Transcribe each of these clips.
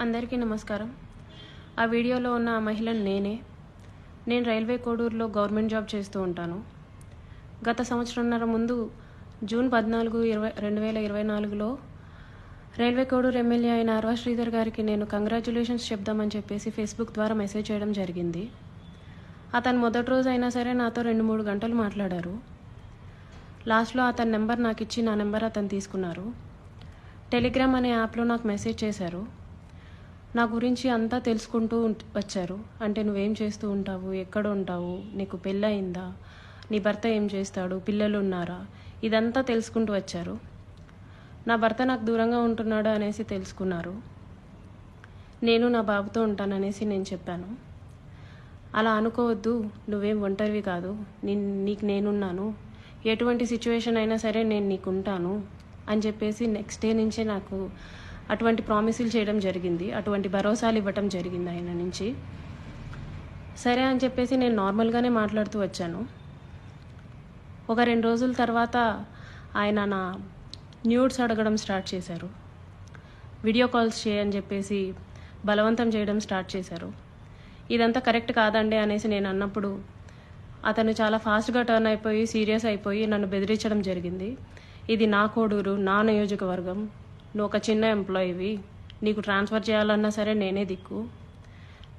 అందరికీ నమస్కారం. ఆ వీడియోలో ఉన్న ఆ మహిళను నేను రైల్వే కోడూరులో గవర్నమెంట్ జాబ్ చేస్తూ ఉంటాను. గత సంవత్సరంన్నర ముందు జూన్ 14, 2024లో రైల్వే కోడూరు ఎమ్మెల్యే అయిన ఆర్వా శ్రీధర్ గారికి నేను కంగ్రాచ్యులేషన్స్ చెప్దామని చెప్పేసి ఫేస్బుక్ ద్వారా మెసేజ్ చేయడం జరిగింది. అతను మొదటి రోజు అయినా సరే నాతో 2-3 గంటలు మాట్లాడారు. లాస్ట్లో అతని నెంబర్ నాకు ఇచ్చి నా నెంబర్ అతను తీసుకున్నారు. టెలిగ్రామ్ అనే యాప్లో నాకు మెసేజ్ చేశారు. నా గురించి అంతా తెలుసుకుంటూ వచ్చారు. అంటే నువ్వేం చేస్తూ ఉంటావు, ఎక్కడ ఉంటావు, నీకు పెళ్ళయిందా, నీ భర్త ఏం చేస్తాడు, పిల్లలు ఉన్నారా, ఇదంతా తెలుసుకుంటూ వచ్చారు. నా భర్త నాకు దూరంగా ఉంటున్నాడు అనేసి తెలుసుకున్నారు. నేను నా బాబుతో ఉంటాననేసి నేను చెప్పాను. అలా అనుకోవద్దు, నువ్వేం ఒంటరివి కాదు, నీకు నేనున్నాను, ఎటువంటి సిచ్యువేషన్ అయినా సరే నేను నీకు ఉంటాను అని చెప్పేసి నెక్స్ట్ డే నుంచే నాకు అటువంటి ప్రామిసులు చేయడం జరిగింది. అటువంటి భరోసాలు ఇవ్వటం జరిగింది ఆయన నుంచి. సరే అని చెప్పేసి నేను నార్మల్గానే మాట్లాడుతూ వచ్చాను. ఒక 2 రోజుల తర్వాత ఆయన నా న్యూడ్స్ అడగడం స్టార్ట్ చేశారు. వీడియో కాల్స్ చేయని చెప్పేసి బలవంతం చేయడం స్టార్ట్ చేశారు. ఇదంతా కరెక్ట్ కాదండి అనేసి నేను అన్నప్పుడు అతను చాలా ఫాస్ట్గా టర్న్ అయిపోయి సీరియస్ అయిపోయి నన్ను బెదిరించడం జరిగింది. ఇది నా కోడూరు, నా నియోజకవర్గం, నువ్వు ఒక చిన్న ఎంప్లాయీవి, నీకు ట్రాన్స్ఫర్ చేయాలన్నా సరే నేనే దిక్కు,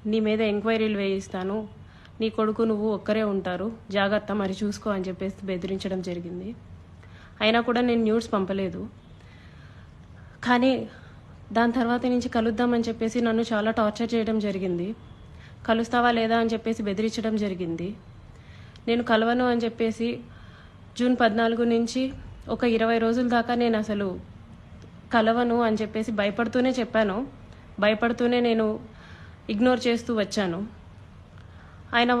నీ మీద ఎంక్వైరీలు వేయిస్తాను, నీ కొడుకు నువ్వు ఒక్కరే ఉంటారు, జాగ్రత్త మరి చూసుకో అని చెప్పేసి బెదిరించడం జరిగింది. అయినా కూడా నేను న్యూస్ పంపలేదు. కానీ దాని తర్వాత నుంచి కలుద్దామని చెప్పేసి నన్ను చాలా టార్చర్ చేయడం జరిగింది. కలుస్తావా లేదా అని చెప్పేసి బెదిరించడం జరిగింది. నేను కలవను అని చెప్పేసి జూన్ 14 నుంచి ఒక 20 రోజుల దాకా నేను అసలు కలవను అని చెప్పేసి భయపడుతూనే చెప్పాను. భయపడుతూనే నేను ఇగ్నోర్ చేస్తూ వచ్చాను. ఆయన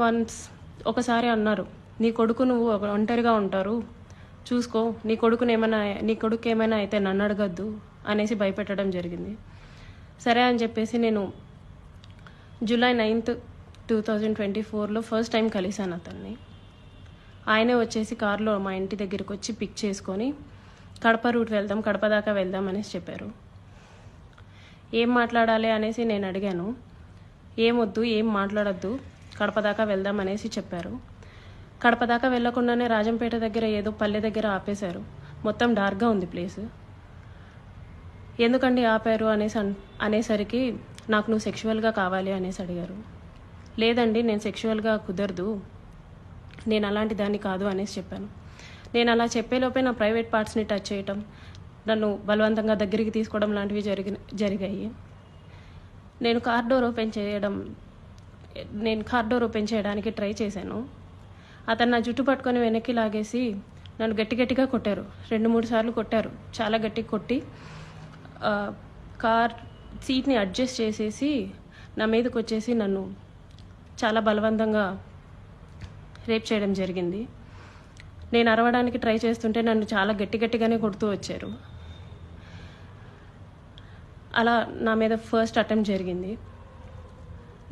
ఒకసారి అన్నారు, నీ కొడుకు నువ్వు ఒంటరిగా ఉంటారు, చూసుకో, నీ కొడుకు ఏమైనా అయితే నన్ను అడగద్దు అనేసి భయపెట్టడం జరిగింది. సరే అని చెప్పేసి నేను జూలై 9, 2024లో ఫస్ట్ టైం కలిశాను అతన్ని. ఆయనే వచ్చేసి కారులో మా ఇంటి దగ్గరికి వచ్చి పిక్ చేసుకొని కడప రూట్ వెళ్దాం, కడప దాకా వెళ్దాం అనేసి చెప్పారు. ఏం మాట్లాడాలి అనేసి నేను అడిగాను. ఏమొద్దు, ఏం మాట్లాడద్దు, కడప దాకా వెళ్దాం అనేసి చెప్పారు. కడప దాకా వెళ్లకుండానే రాజంపేట దగ్గర ఏదో పల్లె దగ్గర ఆపేశారు. మొత్తం డార్క్గా ఉంది ప్లేస్. ఎందుకండి ఆపారు అనేసరికి నాకు నువ్వు సెక్షువల్గా కావాలి అనేసి అడిగారు. లేదండి, నేను సెక్షువల్గా కుదరదు, నేను అలాంటి దాన్ని కాదు అనేసి చెప్పాను. నేను అలా చెప్పేలోపే నా ప్రైవేట్ పార్ట్స్ని టచ్ చేయటం, నన్ను బలవంతంగా దగ్గరికి తీసుకోవడం లాంటివి జరిగాయి. నేను కార్ డోర్ ఓపెన్ చేయడానికి ట్రై చేశాను. అతను నా జుట్టు పట్టుకొని వెనక్కి లాగేసి నన్ను గట్టిగా కొట్టారు. 2-3 సార్లు కొట్టారు. చాలా గట్టిగా కొట్టి కార్ సీట్ని అడ్జస్ట్ చేసేసి నా మీదకి వచ్చేసి నన్ను చాలా బలవంతంగా రేప్ చేయడం జరిగింది. నేను అరవడానికి ట్రై చేస్తుంటే నన్ను చాలా గట్టిగానే కొడుతూ వచ్చారు. అలా నా మీద ఫస్ట్ అటెంప్ట్ జరిగింది.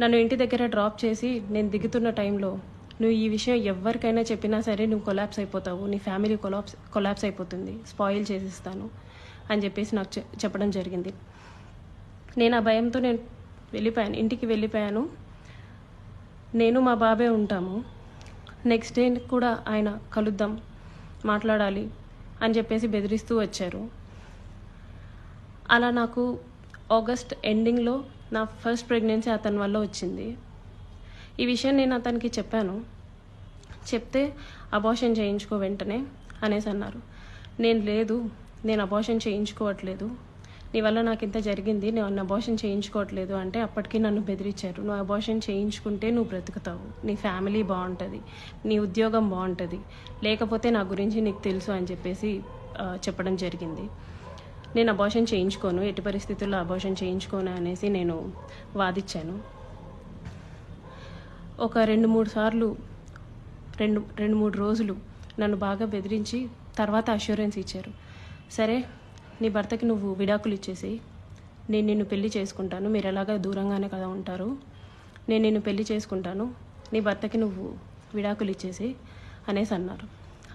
నన్ను ఇంటి దగ్గర డ్రాప్ చేసి నేను దిగుతున్న టైంలో, నువ్వు ఈ విషయం ఎవరికైనా చెప్పినా సరే నువ్వు కొలాప్స్ అయిపోతావు, నీ ఫ్యామిలీ కొలాప్స్ అయిపోతుంది, స్పాయిల్ చేసిస్తాను అని చెప్పేసి నాకు చెప్పడం జరిగింది. నేను ఆ భయంతో వెళ్ళిపోయాను, ఇంటికి వెళ్ళిపోయాను. నేను మా బాబే ఉంటాము. నెక్స్ట్ డే కూడా ఆయన కలుద్దాం, మాట్లాడాలి అని చెప్పేసి బెదిరిస్తూ వచ్చారు. అలా నాకు ఆగస్ట్ ఎండింగ్లో నా ఫస్ట్ ప్రెగ్నెన్సీ అతని వల్ల వచ్చింది. ఈ విషయం నేను అతనికి చెప్పాను. చెప్తే అబార్షన్ చేయించుకో వెంటనే అనేసి అన్నారు. నేను అబార్షన్ చేయించుకోవట్లేదు, నీ వల్ల నాకు ఇంత జరిగింది, నేను అబార్షన్ చేయించుకోవట్లేదు అంటే అప్పటికి నన్ను బెదిరించారు. నువ్వు అబార్షన్ చేయించుకుంటే నువ్వు బ్రతుకుతావు, నీ ఫ్యామిలీ బాగుంటుంది, నీ ఉద్యోగం బాగుంటుంది, లేకపోతే నా గురించి నీకు తెలుసు అని చెప్పేసి చెప్పడం జరిగింది. నేను అబార్షన్ చేయించుకోను, ఎట్టి పరిస్థితుల్లో అబార్షన్ చేయించుకోను అనేసి నేను వాదించాను. ఒక 2-3 సార్లు 2-3 రోజులు నన్ను బాగా బెదిరించి తర్వాత అష్యూరెన్స్ ఇచ్చారు. సరే, నీ భర్తకి నువ్వు విడాకులు ఇచ్చేసి నేను నిన్ను పెళ్లి చేసుకుంటాను, మీరు ఎలాగా దూరంగానే కదా ఉంటారు, నేను నిన్ను పెళ్లి చేసుకుంటాను, నీ భర్తకి నువ్వు విడాకులు ఇచ్చేసి అనేసి అన్నారు.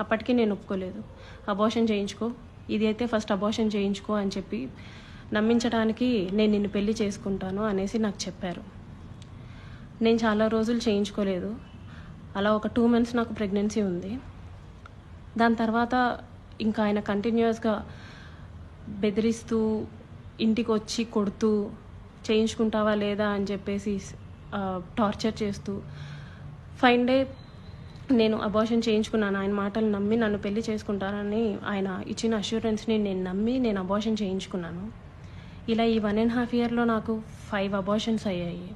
అప్పటికి నేను ఒప్పుకోలేదు. అబార్షన్ చేయించుకో, ఇది అయితే ఫస్ట్ అబార్షన్ చేయించుకో అని చెప్పి నమ్మించడానికి నేను నిన్ను పెళ్లి చేసుకుంటాను అనేసి నాకు చెప్పారు. నేను చాలా రోజులు చేయించుకోలేదు. అలా ఒక 2 months నాకు ప్రెగ్నెన్సీ ఉంది. దాని తర్వాత ఇంకా ఆయన కంటిన్యూస్గా బెదిరిస్తూ ఇంటికి వచ్చి కొడుతూ చేయించుకుంటావా లేదా అని చెప్పేసి టార్చర్ చేస్తూ ఫైన్ డే నేను అబార్షన్ చేయించుకున్నాను. ఆయన మాటలు నమ్మి నన్ను పెళ్లి చేసుకుంటానని ఆయన ఇచ్చిన అష్యూరెన్స్ని నేను నమ్మి నేను అబార్షన్ చేయించుకున్నాను. ఇలా ఈ 1.5 yearలో నాకు 5 abortions అయ్యాయి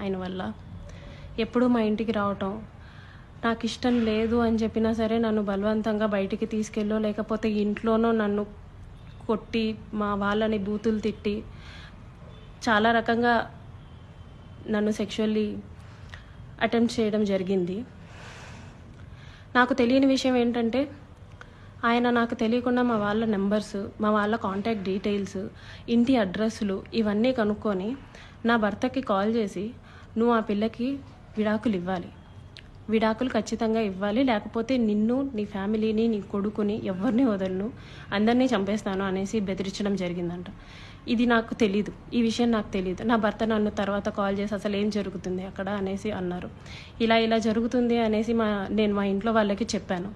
ఆయన వల్ల. ఎప్పుడూ మా ఇంటికి రావటం, నాకు ఇష్టం లేదు అని చెప్పినా సరే నన్ను బలవంతంగా బయటికి తీసుకెళ్ళో లేకపోతే ఇంట్లోనో నన్ను కొట్టి మా వాళ్ళని బూతులు తిట్టి చాలా రకంగా నన్ను సెక్షువల్లీ అటెంప్ట్ చేయడం జరిగింది. నాకు తెలియని విషయం ఏంటంటే ఆయన నాకు తెలియకుండా మా వాళ్ళ నెంబర్స్, మా వాళ్ళ కాంటాక్ట్ డీటెయిల్స్, ఇంటి అడ్రస్లు ఇవన్నీ కనుక్కొని నా భర్తకి కాల్ చేసి నువ్వు ఆ పిల్లకి విడాకులు ఇవ్వాలి, విడాకులు ఖచ్చితంగా ఇవ్వాలి, లేకపోతే నిన్ను, నీ ఫ్యామిలీని, నీ కొడుకుని ఎవరిని వదలను, అందరినీ చంపేస్తాను అనేసి బెదిరించడం జరిగిందంట. ఇది నాకు తెలీదు, ఈ విషయం నాకు తెలీదు. నా భర్త నన్ను తర్వాత కాల్ చేసి అసలు ఏం జరుగుతుంది అక్కడ అనేసి అన్నారు. ఇలా జరుగుతుంది అనేసి నేను మా ఇంట్లో వాళ్ళకి చెప్పాను.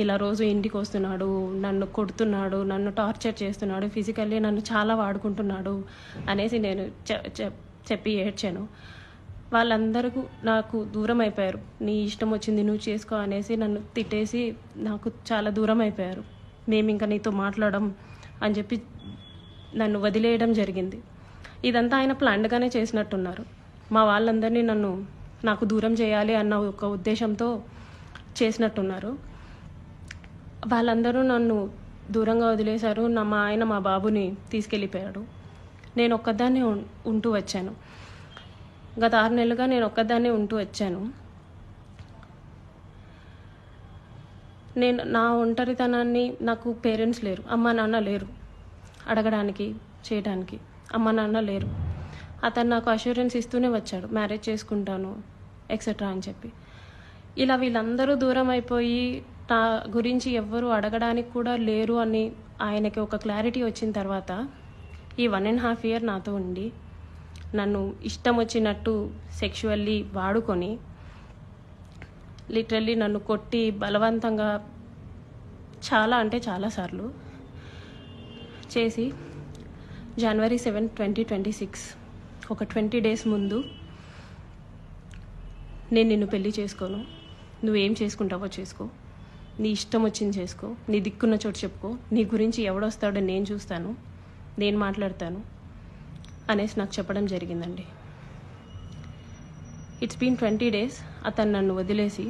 ఇలా రోజు ఇంటికి వస్తున్నాడు, నన్ను కొడుతున్నాడు, నన్ను టార్చర్ చేస్తున్నాడు, ఫిజికల్లీ నన్ను చాలా వాడుకుంటున్నాడు అనేసి నేను చెప్పి ఏడ్చాను. వాళ్ళందరూ నాకు దూరం అయిపోయారు. నీ ఇష్టం వచ్చింది నువ్వు చేసుకో అనేసి నన్ను తిట్టేసి నాకు చాలా దూరం అయిపోయారు. మేము ఇంకా నీతో మాట్లాడడం అని చెప్పి నన్ను వదిలేయడం జరిగింది. ఇదంతా ఆయన ప్లాన్డ్గానే చేసినట్టున్నారు. మా వాళ్ళందరినీ నాకు దూరం చేయాలి అన్న ఒక ఉద్దేశంతో చేసినట్టున్నారు. వాళ్ళందరూ నన్ను దూరంగా వదిలేశారు. మా ఆయన మా బాబుని తీసుకెళ్ళిపోయాడు. నేను ఒక్కదాన్నే ఉంటూ వచ్చాను. గత 6 నెలలుగా నేను ఒక్కదాన్నే ఉంటూ వచ్చాను. నేను నా ఒంటరితనాన్ని, నాకు పేరెంట్స్ లేరు, అమ్మ నాన్న లేరు అడగడానికి చేయడానికి, అమ్మ నాన్న లేరు. అతను నాకు అష్యూరెన్స్ ఇస్తూనే వచ్చాడు, మ్యారేజ్ చేసుకుంటాను ఎక్సెట్రా అని చెప్పి. ఇలా వీళ్ళందరూ దూరం అయిపోయి నా గురించి ఎవ్వరూ అడగడానికి కూడా లేరు అని ఆయనకి ఒక క్లారిటీ వచ్చిన తర్వాత ఈ 1.5 year నాతో ఉండి నన్ను ఇష్టం వచ్చినట్టు సెక్షువల్లీ వాడుకొని లిటరల్లీ నన్ను కొట్టి బలవంతంగా చాలా అంటే చాలాసార్లు చేసి January 7, 2026 ఒక 20 days ముందు నేను నిన్ను పెళ్లి చేసుకోను, నువ్వేం చేసుకుంటావో చేసుకో, నీ ఇష్టం వచ్చింది చేసుకో, నీ దిక్కున్న చోటు చెప్పుకో, నీ గురించి ఎవడొస్తాడో నేను చూస్తాను, నేను మాట్లాడతాను అనేసి నాకు చెప్పడం జరిగిందండి. ఇట్స్ బీన్ 20 days అతను నన్ను వదిలేసి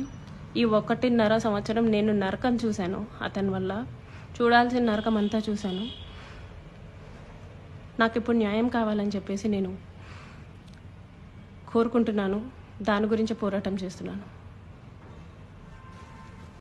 ఈ 1.5 సంవత్సరం నేను నరకం చూశాను. అతని వల్ల చూడాల్సిన నరకం అంతా చూశాను. నాకు ఇప్పుడు న్యాయం కావాలని చెప్పేసి నేను కోరుకుంటున్నాను. దాని గురించి పోరాటం చేస్తున్నాను.